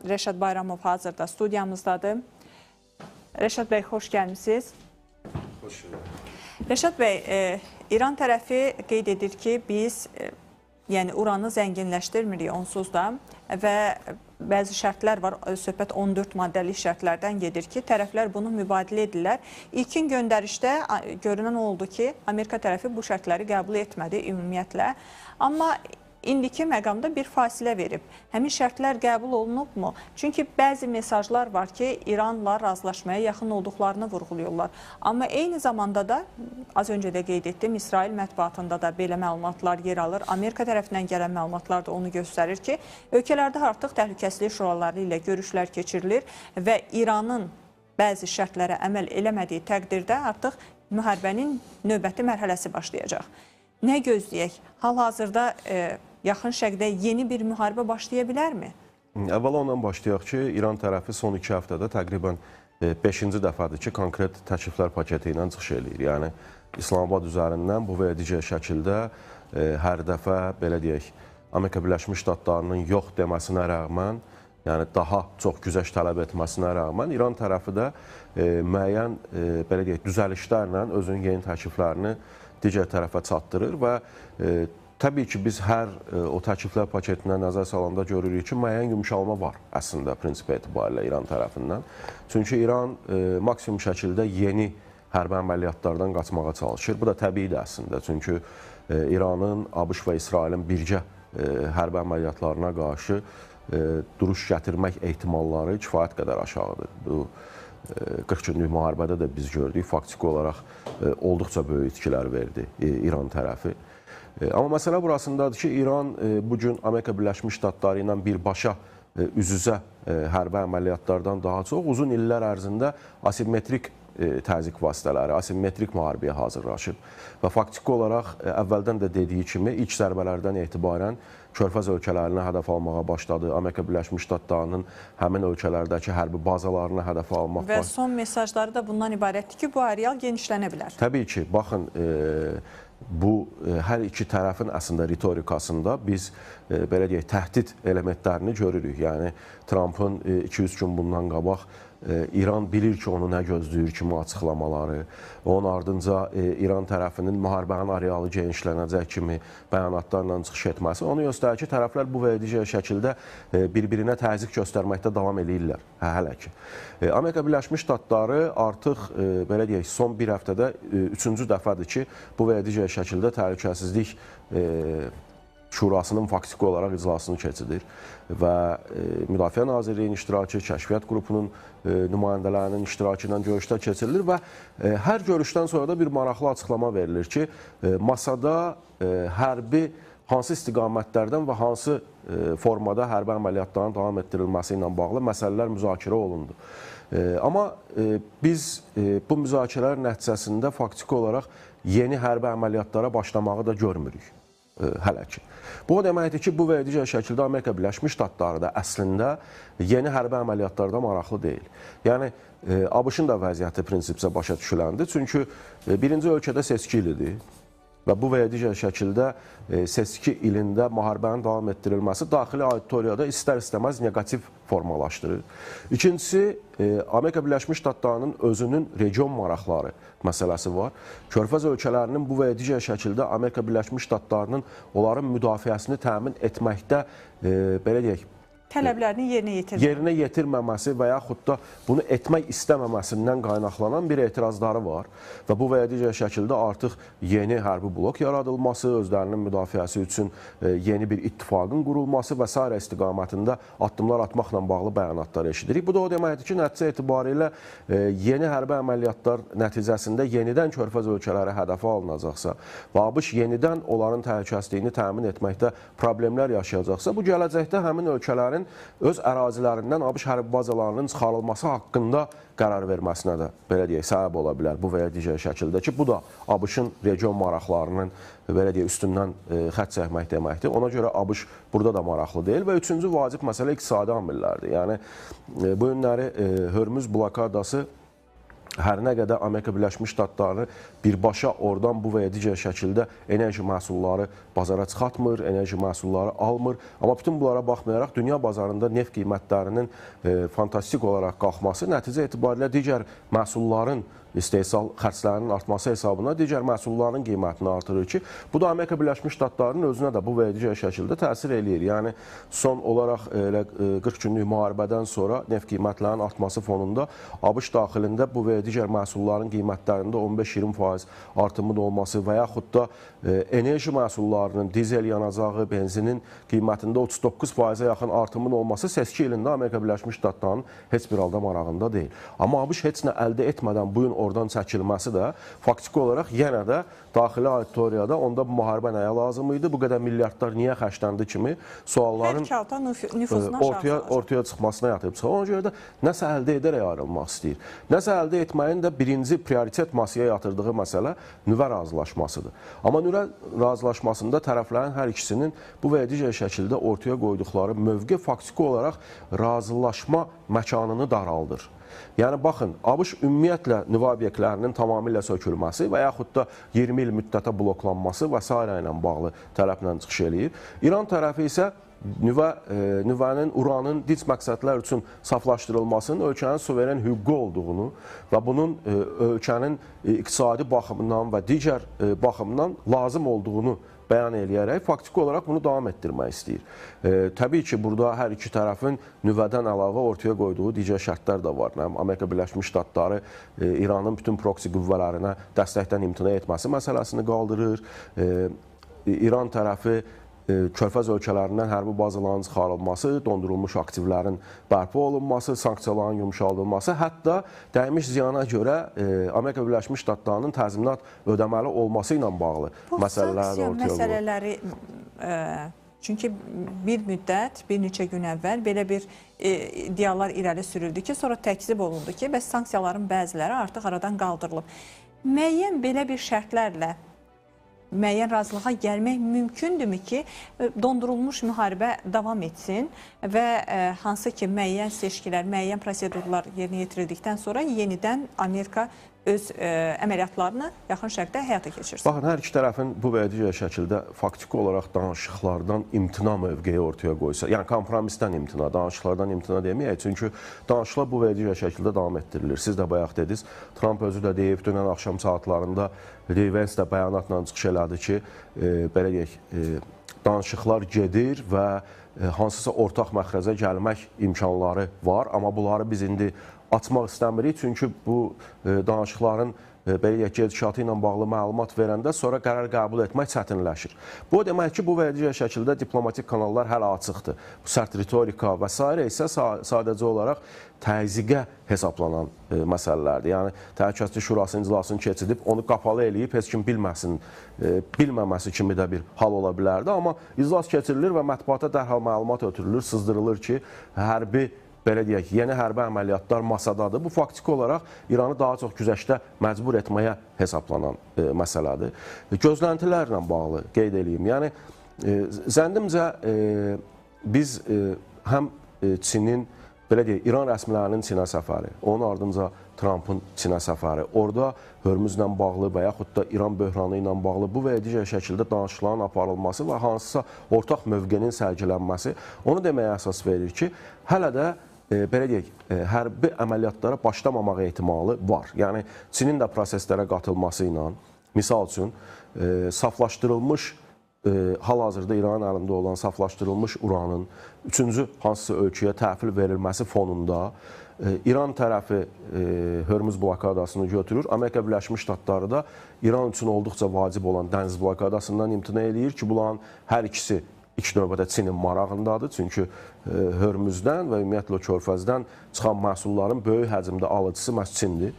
Rəşad Bayramov hazırda studiyamızdadır. Rəşad bəy, xoş gəlmişsiniz. Xoş gəldiniz. Rəşad bəy, İran tərəfi qeyd edir ki, biz yəni uranı zənginləşdirmirik onsuz da və bəzi şərtlər var, söhbət 14 maddəlik şərtlərdən gedir ki, tərəflər bunu mübadilə edirlər. İlkin göndərişdə görünən oldu ki, Amerika tərəfi bu şərtləri qəbul etmədi ümumiyyətlə, amma indiki məqamda bir fasilə verib. Həmin şərtlər qəbul olunubmu? Çünki bəzi mesajlar var ki, İranla razılaşmaya yaxın olduqlarını vurğuluyorlar. Amma eyni zamanda da, az öncə də qeyd etdim, İsrail mətbuatında da belə məlumatlar yer alır. Amerika tərəfindən gələn məlumatlar da onu göstərir ki, ölkələrdə artıq təhlükəsizlik şuraları ilə görüşlər keçirilir və İranın bəzi şərtlərə əməl eləmədiyi təqdirdə artıq müharibənin növbəti mərhələsi başlayacaq. Nə gözləyək? Hal-hazırda yaxın şərqdə yeni bir müharibə başlaya bilərmi? Əvvəla ondan başlayaq ki, İran tərəfi son 2 həftədə təqribən 5-ci dəfədir ki, konkret təkliflər paketi ilə çıxış eləyir. Yəni, İslamabad üzərindən bu və ya digər şəkildə hər dəfə, belə deyək, Amerika Birləşmiş Ştatlarının yox deməsinə rəğmən, yəni daha çox güzəşt tələb etməsinə rəğmən, İran tərəfi də müəyyən, belə deyək, düzəlişlərlə özünün yeni təkliflərini digər tərəfə çatdırır və təbii ki, biz hər o təkliflər paketinə nəzər salanda görürük ki, müəyyən yumşalma var əslində prinsip etibarilə İran tərəfindən. Çünki İran maksimum şəkildə yeni hərbi əməliyyatlardan qaçmağa çalışır. Bu da təbiidir əslində. Çünki İranın, ABŞ və İsrailin birgə hərbi əməliyyatlarına qarşı duruş gətirmək ehtimalları kifayət qədər aşağıdır. Bu 40 günlük müharibədə də biz gördük, faktiki olaraq olduqca böyük itkilər verdi İran tərəfi. Amma məsələ burasındadır ki, İran bugün Amerika Birləşmiş Ştatları ilə birbaşa üz-üzə hərbi əməliyyatlardan daha çox uzun illər ərzində asimetrik təzyiq vasitələri, asimetrik müharibəyə hazırlaşıb. Və faktiki olaraq əvvəldən də dediyi kimi ilk zərbələrdən etibarən Körfəz ölkələrini hədəf almağa başladı. Amerika Birləşmiş Ştatlarının həmin ölkələrdəki hərbi bazalarını hədəf almaq və son mesajları da bundan ibarətdir ki, bu areal genişlənə bilər. Təbii ki, baxın, bu hər iki tərəfin əslində ritorikasında biz belə deyək, təhdid elementlərini görürük. Yəni, Trumpın 2-3 gün bundan qabaq İran bilir ki, onu nə gözləyir kimi açıqlamaları, onun ardınca İran tərəfinin müharibənin arealı genişlənəcək kimi bəyanatlarla çıxış etməsi onu göstərir ki, tərəflər bu və digər şəkildə bir-birinə təzyiq göstərməkdə davam edirlər hələ ki. Amerika Birləşmiş Ştatları artıq, belə deyək, son bir həftədə 3-cü dəfədir ki, bu və digər şəkildə təhlükəsizlik Şurasının faktiki olaraq iclasını keçirir və Müdafiə Nazirliyinin iştirakı, Kəşfiyyat qrupunun nümayəndələrinin iştirakı ilə görüşlər keçirilir və hər görüşdən sonra da bir maraqlı açıqlama verilir ki, masada hərbi hansı istiqamətlərdən və hansı formada hərbi əməliyyatların davam etdirilməsi ilə bağlı məsələlər müzakirə olundu. Amma biz bu müzakirələr nəticəsində faktiki olaraq yeni hərbi əməliyyatlara başlamağı da görmürük hələ ki. Bu o deməkdir ki, bu və digər şəkildə Amerika Birləşmiş Ştatları da əslində yeni hərbi əməliyyatlarda maraqlı deyil. Yəni, ABŞ-ın da vəziyyəti prinsipcə başa düşüləndir. Çünki birinci ölkədə seçki ilidir və bu və digər şəkildə seçki ilində müharibənin davam etdirilməsi daxili auditoriyada istər-istəməz negativ formalaşdırır. İkincisi, Amerika Birləşmiş Ştatlarının özünün region maraqları məsələsi var. Körfəz ölkələrinin bu və digər şəkildə Amerika Birləşmiş Ştatlarının onların müdafiəsini təmin etməkdə, belə deyək, tələblərini yerinə yetirməməsi və yaxud da bunu etmək istəməməsindən qaynaqlanan bir etirazları var və bu və digər şəkildə artıq yeni hərbi blok yaradılması, özlərinin müdafiəsi üçün yeni bir ittifaqın qurulması və s. istiqamətində addımlar atmaqla bağlı bəyanatlar eşidirik. Bu da o deməkdir ki, nəticə etibarilə yeni hərbi əməliyyatlar nəticəsində yenidən Körfəz ölkələri hədəfə alınacaqsa və ABŞ yenidən onların təhlükəsizliyini təmin etməkdə problemlər yaşayacaqsa, bu gələcəkdə həmin ölkələrin öz ərazilərindən ABŞ hərbi bazalarının çıxarılması haqqında qərar verməsinə də, belə deyək, səbəb ola bilər bu və ya digər şəkildə ki, bu da ABŞ-ın region maraqlarının, belə deyək, üstündən xətt çəkmək deməkdir. Ona görə ABŞ burada da maraqlı deyil və üçüncü vacib məsələ iqtisadi amillərdir. Yəni, bu günləri Hörmüz blokadası hər nə qədər Amerika Birləşmiş Ştatları birbaşa oradan bu və ya digər şəkildə enerji məhsulları bazara çıxartmır, enerji məhsulları almır. Amma bütün bunlara baxmayaraq dünya bazarında neft qiymətlərinin fantastik olaraq qalxması nəticə etibarilə digər məhsulların istehsal xərclərinin artması hesabına digər məhsulların qiymətini artırır ki, bu da Amerika Birləşmiş Ştatlarının özünə də bu və ya digər şəkildə təsir eləyir. Yəni son olaraq elə 40 günlük müharibədən sonra neft qiymətlərinin artması fonunda ABŞ daxilində bu və ya digər məhsulların qiymətlərində 15-20% artımın olması və yaxud da enerji məhsullarının, dizel yanacağı, benzinin qiymətində 39%-ə yaxın artımın olması seçki ilində Amerika Birləşmiş Ştatlarının heç bir halda marağında deyil. Amma ABŞ heç nə əldə etmədən bu gün oradan çəkilməsi də faktiki olaraq yenə də daxili auditoriyada onda bu müharibə nəyə lazım idi, bu qədər milyardlar niyə xərcləndi kimi sualların ortaya çıxmasına yatıb çıxır. Ona görə də nəsə əldə edərək ayrılmaq istəyir. Nəsə əldə etməyin də birinci prioritet masaya yatırdığı məsələ nüvə razılaşmasıdır. Amma nüvə razılaşmasında tərəflərin hər ikisinin bu və ya digər şəkildə ortaya qoyduqları mövqe faktiki olaraq razılaşma məkanını daraldır. Yəni, baxın, ABŞ ümumiyyətlə nüvə obyektlərinin tamamilə sökülməsi və yaxud da 20 il müddətə bloklanması və s. ilə bağlı tələblə çıxış eləyir. İran tərəfi isə nüvənin, uranın dinc məqsədlər üçün saflaşdırılmasının ölkənin suveren hüququ olduğunu və bunun ölkənin iqtisadi baxımından və digər baxımdan lazım olduğunu bəyan eləyərək faktiki olaraq bunu davam etdirmək istəyir. Təbii ki, burada hər iki tərəfin nüvədən əlavə ortaya qoyduğu digər şərtlər də var. Amerika Birləşmiş Ştatları İranın bütün proksi qüvvələrinə dəstəkdən imtina etməsi məsələsini qaldırır. İran tərəfi Körfəz ölkələrindən hərbi bazaların çıxarılması, dondurulmuş aktivlərin bərpa olunması, sanksiyaların yumşaldılması, hətta dəymiş ziyana görə Amerika Birləşmiş Ştatlarının təzminat ödəməli olması ilə bağlı məsələlər ortaya qoyulur. Çünki bir müddət, bir neçə gün əvvəl belə bir iddialar irəli sürüldü ki, sonra təkzib olundu ki, bəs sanksiyaların bəziləri artıq aradan qaldırılıb. Müəyyən belə bir şərtlərlə müəyyən razılığa gəlmək mümkündürmü ki, dondurulmuş müharibə davam etsin və hansı ki, müəyyən seçkilər, müəyyən prosedurlar yerinə yetirildikdən sonra yenidən Amerika öz əməliyyatlarını yaxın şərqdə həyata keçirsin? Baxın, hər iki tərəfin bu və digər şəkildə faktiki olaraq danışıqlardan imtina mövqeyi ortaya qoysa, yəni kompromisdən imtina, danışıqlardan imtina deməyək, çünki danışıqlar bu və digər şəkildə davam etdirilir. Siz də bayaq dediniz, Trump özü də deyib, dünən axşam saatlarında Lee Vance də bəyanatla çıxış elədi ki, belə deyək, danışıqlar gedir və hansısa ortaq məxrəcə gəlmək imkanları var, amma bunları biz indi açmaq istəmirik, çünki bu danışıqların belə gedişatı ilə bağlı məlumat verəndə sonra qərar qəbul etmək çətinləşir. Bu demək ki, bu və digər şəkildə diplomatik kanallar hələ açıqdır. Bu sərt ritorika və s. isə sadəcə olaraq təzyiqə hesablanan məsələlərdir. Yəni, Təhlükəsizlik Şurasının iclasını keçidib, onu qapalı eləyib, heç kim bilməsin, bilməməsi kimi də bir hal ola bilərdi. Amma iclas keçirilir və mətbuata dərhal məlumat ötürülür, sızdırılır ki, hərbi belə deyək, yeni hərbi əməliyyatlar masadadır. Bu faktiki olaraq İranı daha çox güzəştə məcbur etməyə hesaplanan məsələdir. Gözləntilərlə bağlı qeyd edeyim. Yəni, zənnimcə biz həm Çinin, belə deyək, İran rəsmilərinin Çinə səfəri, onun ardınca Trumpın Çinə səfəri, orada Hörmüzlə bağlı və yaxud da İran böhranı ilə bağlı bu və ya digər şəkildə danışıqların aparılması və hansısa ortaq mövqenin sərgilənməsi onu deməyə əsas verir ki, hələ də belə deyək, hərbi əməliyyatlara başlamamaq ehtimalı var. Yəni, Çinin də proseslərə qatılması ilə, misal üçün, saflaşdırılmış, hal-hazırda İranın əlində olan saflaşdırılmış uranın üçüncü hansısa ölkəyə təhvil verilməsi fonunda İran tərəfi Hörmüz blokadasını götürür. Amerika Birləşmiş Ştatları da İran üçün olduqca vacib olan dəniz blokadasından imtina eləyir ki, bunların hər ikisi İlk növbədə Çinin marağındadır, çünki Hörmüzdən və ümumiyyətlə Körfəzdən çıxan məhsulların böyük həcmdə alıcısı məhz Çindir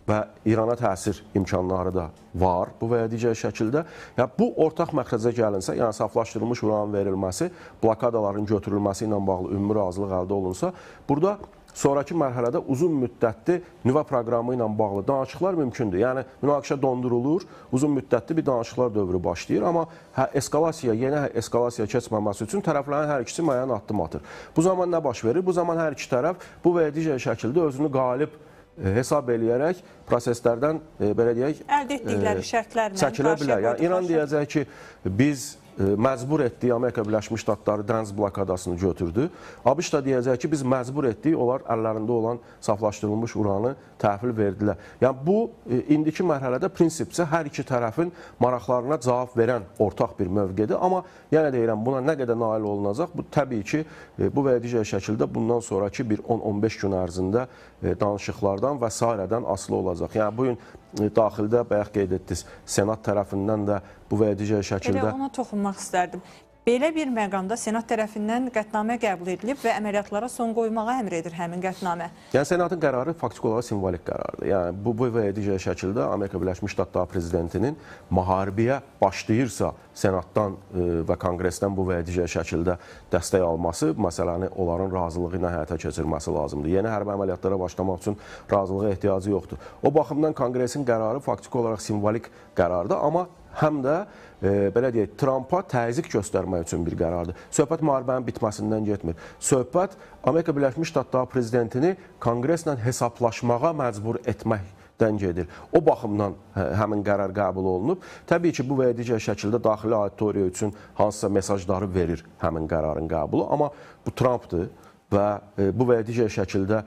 və İrana təsir imkanları da var bu və ya digər şəkildə. Yəni, bu ortaq məxrəcə gəlinsə, yəni saflaşdırılmış uranın verilməsi, blokadaların götürülməsi ilə bağlı ümumi razılıq əldə olunsa, burada sonraki mərhələdə uzun müddətli nüvə proqramı ilə bağlı danışıqlar mümkündür. Yəni, münaqişə dondurulur, uzun müddətli bir danışıqlar dövrü başlayır, amma yeni eskalasiyaya keçməməsi üçün tərəflərin hər ikisi müəyyən addım atır. Bu zaman nə baş verir? Bu zaman hər iki tərəf bu və ya digər şəkildə özünü qalib hesab eləyərək proseslərdən belə deyək, əldə etdikləri şərtlərlə çəkilə bilər. Yəni İran deyəcək ki, biz məcbur etdik Amerika Birləşmiş Ştatları dəniz blokadasını götürdü. ABŞ da deyəcək ki, biz məcbur etdik, onlar əllərində olan saflaşdırılmış uranı təhvil verdilər. Yəni bu indiki mərhələdə prinsipcə hər iki tərəfin maraqlarına cavab verən ortaq bir mövqedir. Amma yenə deyirəm, buna nə qədər nail olunacaq? Bu təbii ki, bu və digər şəkildə bundan sonraki bir 10-15 gün ərzində danışıqlardan və sairədən asılı olacaq. Yəni bu gün daxildə bayaq qeyd etdiniz, Senat tərəfindən də bu və digər şəkildə... Elə ona toxunmaq istərdim. Belə bir məqamda Senat tərəfindən qətnamə qəbul edilib və əməliyyatlara son qoymağa əmr edir həmin qətnamə. Yəni Senatın qərarı faktiki olaraq simvolik qərardır. Yəni bu və digər şəkildə Amerika Birləşmiş Ştatları prezidentinin müharibəyə başlayırsa Senatdan və Konqresdən bu və digər şəkildə dəstək alması, məsələni onların razılığı ilə həyata keçirməsi lazımdır. Yeni hərbi əməliyyatlara başlamaq üçün razılığa ehtiyacı yoxdur. O baxımdan Konqresin qərarı faktiki olaraq simvolik qərardır, amma həm də belə deyək, Trumpa təzyiq göstərmək üçün bir qərardır. Söhbət müharibənin bitməsindən getmir. Söhbət Amerika Birləşmiş Ştatları prezidentini Konqreslə hesablaşmağa məcbur etməkdən gedir. O baxımdan həmin qərar qəbul olunub. Təbii ki, bu və digər şəkildə daxili auditoriya üçün hansısa mesajları verir həmin qərarın qəbulu. Amma bu Trumpdır və bu və digər şəkildə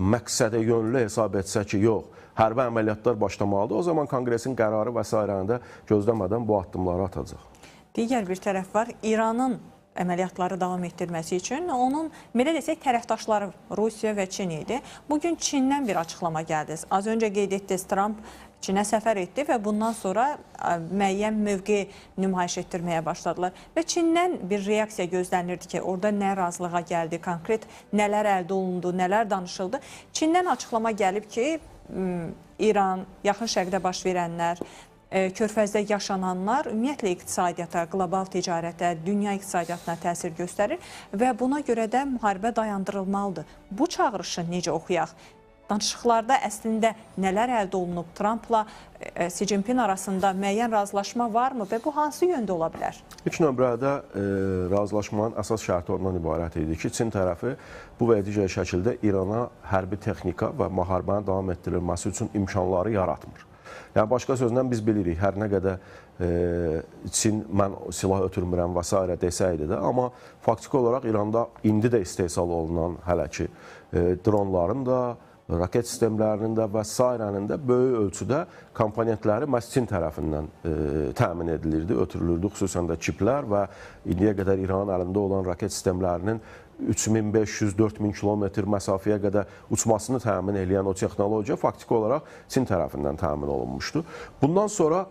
məqsədə yönlü hesab etsə ki, yox, hərbi əməliyyatlar başlamalıdır. O zaman Konqresin qərarı və sairəni də gözləmədən bu addımları atacaq. Digər bir tərəf var. İranın əməliyyatları davam etdirməsi üçün onun, belə desək, tərəfdaşları Rusiya və Çin idi. Bugün Çindən bir açıqlama gəldi. Az öncə qeyd etdiniz, Trump Çinə səfər etdi və bundan sonra müəyyən mövqe nümayiş etdirməyə başladılar. Və Çindən bir reaksiya gözlənirdi ki, orada nə razılığa gəldi, konkret nələr əldə olundu, nələr danışıldı. Çindən açıqlama gəlib ki, İran, yaxın şərqdə baş verənlər, Körfəzdə yaşananlar ümumiyyətlə iqtisadiyyata, qlobal ticarətə, dünya iqtisadiyyatına təsir göstərir və buna görə də müharibə dayandırılmalıdır. Bu çağırışı necə oxuyaq? Danışıqlarda əslində nələr əldə olunub? Trumpla Xi Jinping arasında müəyyən razılaşma varmı və bu hansı yöndə ola bilər? İlk nömrədə razılaşmanın əsas şərti ondan ibarət idi ki, Çin tərəfi bu və digər şəkildə İrana hərbi texnika və müharibənin davam etdirilməsi üçün imkanları yaratmır. Yəni, başqa sözlə biz bilirik, hər nə qədər Çin mən silah ötürmürəm və s. desəydi də, amma faktiki olaraq İranda indi də istehsal olunan hələ ki dronların da, raket sistemlərinin də və s.'nin də böyük ölçüdə komponentləri məhz Çin tərəfindən təmin edilirdi, ötürülürdü, xüsusən də çiplər və indiyə qədər İranın əlində olan raket sistemlərinin 3500-4000 kilometr məsafəyə qədər uçmasını təmin edən o texnologiya faktiki olaraq Çin tərəfindən təmin olunmuşdu. Bundan sonra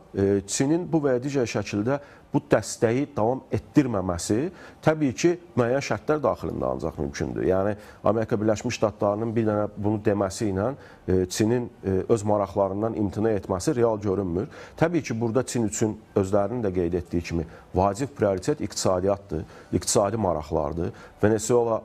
Çinin bu və digər şəkildə bu dəstəyi davam etdirməməsi təbii ki, müəyyən şərtlər daxilində ancaq mümkündür. Yəni, Amerika Birləşmiş Ştatlarının bir dənə bunu deməsi ilə Çinin öz maraqlarından imtina etməsi real görünmür. Təbii ki, burada Çin üçün özlərinin də qeyd etdiyi kimi vacib prioritet iqtisadiyyatdır, iqtisadi maraqlardır. Venezuela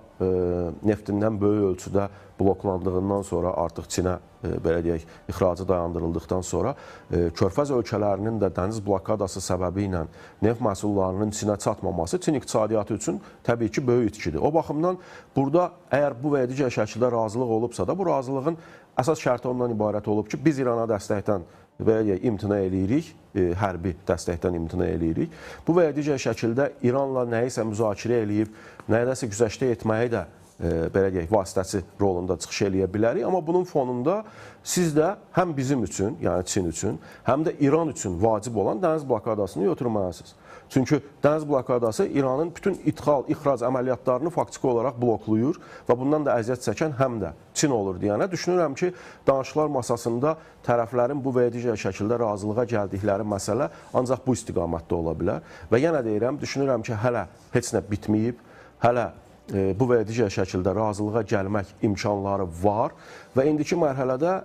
neftindən böyük ölçüdə bloklandığından sonra artıq Çinə belə deyək, ixracı dayandırıldıqdan sonra Körfəz ölkələrinin də dəniz blokadası səbəbi ilə neft məhsullarının Çinə çatmaması Çin iqtisadiyyatı üçün təbii ki, böyük itkidir. O baxımdan burada əgər bu və ya digər şəkildə razılıq olubsa da, bu razılığın əsas şərti ondan ibarət olub ki, biz İrana dəstəkdən belə deyək, imtina eləyirik, hərbi dəstəkdən imtina eləyirik. Bu və ya digər şəkildə İranla nəyisə müzakirə eləyib, nədəsə güzəştə etməyi də belə deyək, vasitəçi rolunda çıxış eləyə bilərik. Amma bunun fonunda siz də həm bizim üçün, yəni Çin üçün, həm də İran üçün vacib olan dəniz blokadasını götürməlisiniz. Çünki dəniz blokadası İranın bütün ixrac əməliyyatlarını faktiki olaraq bloklayır və bundan da əziyyət çəkən həm də Çin olur deyənə. Düşünürəm ki, danışıqlar masasında tərəflərin bu və ya digər şəkildə razılığa gəldikləri məsələ ancaq bu istiqamətdə ola bilər. Və yenə deyirəm, düşünürəm ki, hələ heç nə bitməyib, hələ bu və ya digər şəkildə razılığa gəlmək imkanları var və indiki mərhələdə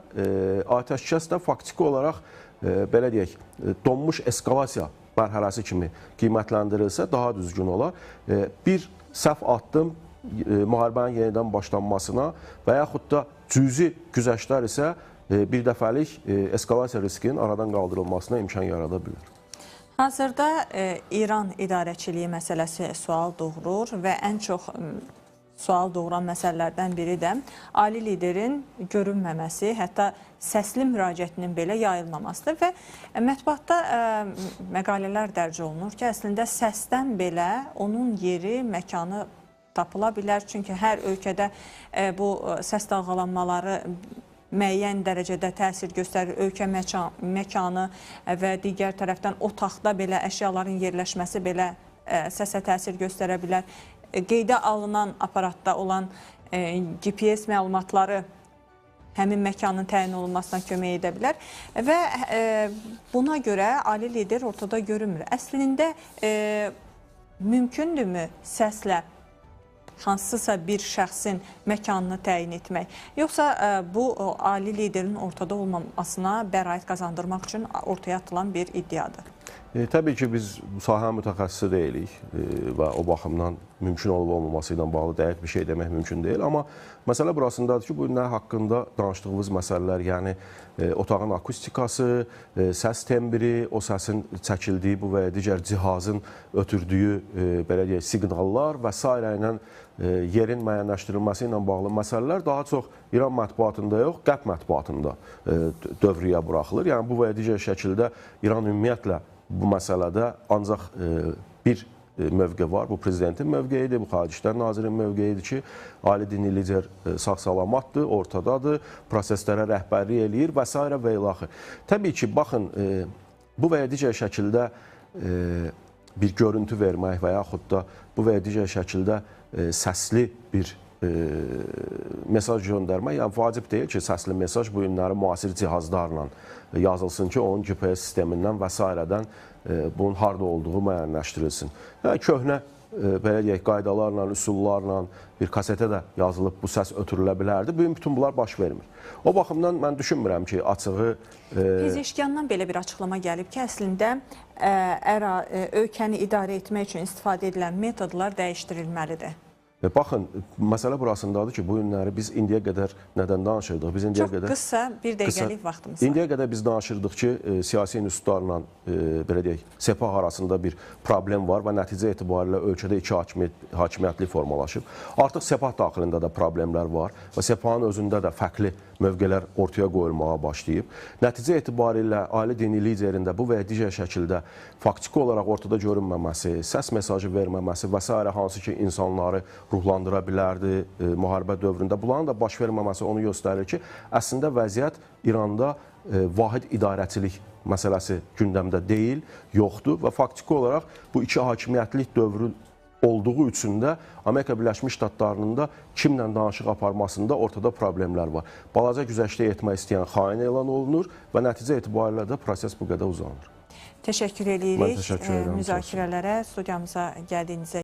atəşkəs də faktiki olaraq belə deyək, donmuş eskalasiya mərhələsi kimi qiymətləndirilsə daha düzgün olar. Bir səhv addım müharibənin yenidən başlanmasına və yaxud da cüzi güzəştlər isə bir dəfəlik eskalasiya riskinin aradan qaldırılmasına imkan yarada bilər. Hazırda İran idarəçiliyi məsələsi sual doğurur və ən çox sual doğuran məsələlərdən biri də ali liderin görünməməsi, hətta səsli müraciətinin belə yayılmamasıdır və mətbuatda məqalələr dərc olunur ki, əslində səsdən belə onun yeri, məkanı tapıla bilər. Çünki hər ölkədə bu səs dalğalanmaları müəyyən dərəcədə təsir göstərir. Ölkə məkanı və digər tərəfdən otaqda belə əşyaların yerləşməsi belə səsə təsir göstərə bilər. Qeydə alınan aparatda olan GPS məlumatları həmin məkanın təyin olunmasına kömək edə bilər və buna görə ali lider ortada görünmür. Əslində mümkündürmü səslə hansısa bir şəxsin məkanını təyin etmək, yoxsa bu ali liderin ortada olmamasına bəraət qazandırmaq üçün ortaya atılan bir iddiadır? Təbii ki, biz bu sahə mütəxəssisi deyilik və o baxımdan mümkün olub-olmaması ilə bağlı dəqiq bir şey demək mümkün deyil. Amma məsələ burasındadır ki, bu nə haqqında danışdığımız məsələlər, yəni otağın akustikası, səs tembri, o səsin çəkildiyi bu və ya digər cihazın ötürdüyü belə deyək, siqnallar və s. ilə yerin müəyyənləşdirilməsi ilə bağlı məsələlər daha çox İran mətbuatında yox, qərb mətbuatında dövrüyə buraxılır. Yəni bu və ya digər şəkildə İran ümumiyyətlə bu məsələdə ancaq bir mövqe var, bu prezidentin mövqeyidir, bu Xarici İşlər Nazirinin mövqeyidir ki, ali dini lider sağ-salamatdır, ortadadır, proseslərə rəhbərlik eləyir və s. və ilaxır. Təbii ki, baxın, bu və ya digər şəkildə bir görüntü vermək və yaxud da bu və ya digər şəkildə səsli bir mesaj göndərmək, yəni vacib deyil ki, səsli mesaj bu günləri müasir cihazlarla yazılsın ki, onun GPS sistemindən və s.dən bunun harada olduğu müəyyənləşdirilsin. Yəni köhnə belə deyək, qaydalarla, üsullarla bir kasetə də yazılıb bu səs ötürülə bilərdi. Bugün bütün bunlar baş vermir. O baxımdan mən düşünmürəm ki, açığı... Pezeşkiyandan belə bir açıqlama gəlib ki, əslində ölkəni idarə etmək üçün istifadə edilən metodlar dəyişdirilməlidir. Baxın, məsələ burasındadır ki, bu günləri biz indiyə qədər nədən danışırdıq? Biz indiyə qədər qısa, bir dəqiqəlik vaxtımız var. İndiyə qədər biz danışırdıq ki, siyasi institutlarla, belə deyək, Sepah arasında bir problem var və nəticə etibarilə ölkədə iki hakimiyyətlik formalaşıb. Artıq Sepah daxilində də problemlər var və Sepahın özündə də fərqli mövqelər ortaya qoyulmağa başlayıb. Nəticə etibarilə ali dini liderində bu və ya digər şəkildə faktiki olaraq ortada görünməməsi, səs mesajı verməməsi və s. hansı ki, insanları ruhlandıra bilərdi müharibə dövründə. Bunların da baş verməməsi onu göstərir ki, əslində vəziyyət İranda vahid idarəçilik məsələsi gündəmdə deyil, yoxdur və faktiki olaraq bu iki hakimiyyətlik dövrü olduğu üçün də Amerika Birləşmiş Ştatlarının da kimlə danışıq aparmasında ortada problemlər var. Balaca güzəştə etmək istəyən xain elan olunur və nəticə etibarilə də proses bu qədər uzanır. Təşəkkür edirik Mən təşəkkür edirəm. müzakirələrə, studiyamıza gəldiyinizə